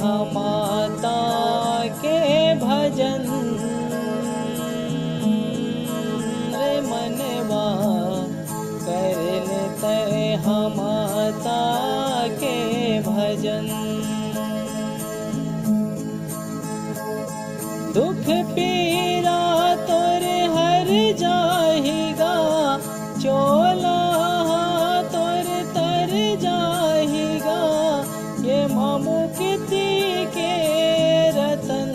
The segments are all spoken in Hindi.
हम माता के भजन रे मनवा कर लेते हम माता के भजन। दुख पीरा तोरे हर जाहिगा, चोला तोरे तर जाहिगा, ये ममुक्ति के रतन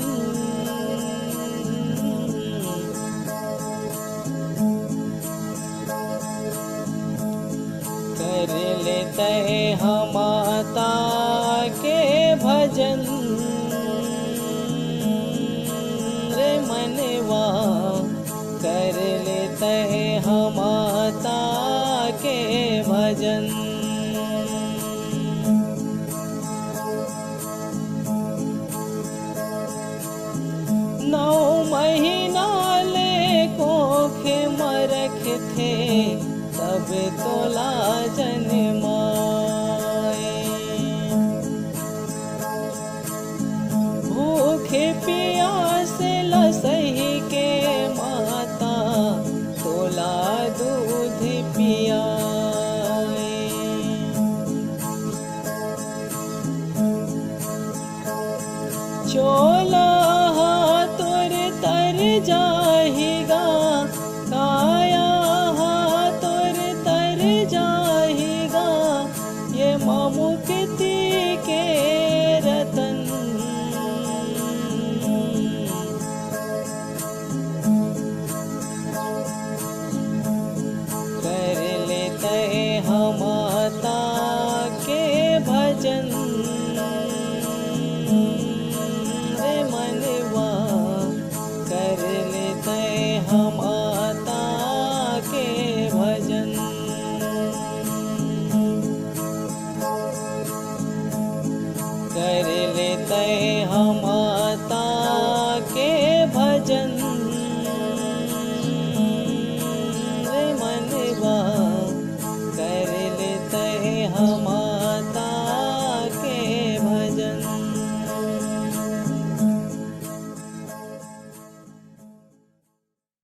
कर लेते हम माता के भजन रे मनवा कर लेते हम माता के भजन। नौ महीना ले कोख मरख थे तब तोला जन्माए, भूखे प्यास लसही के माता तोला दूध पियाए। चोला तोरे तर जाहिगा, काया तोरे तर जाहिगा, ये ममुक्ति के रतन कर लेते हम माता के भजन रे मनवा कर लेते हम माता के भजन। कर लेते हम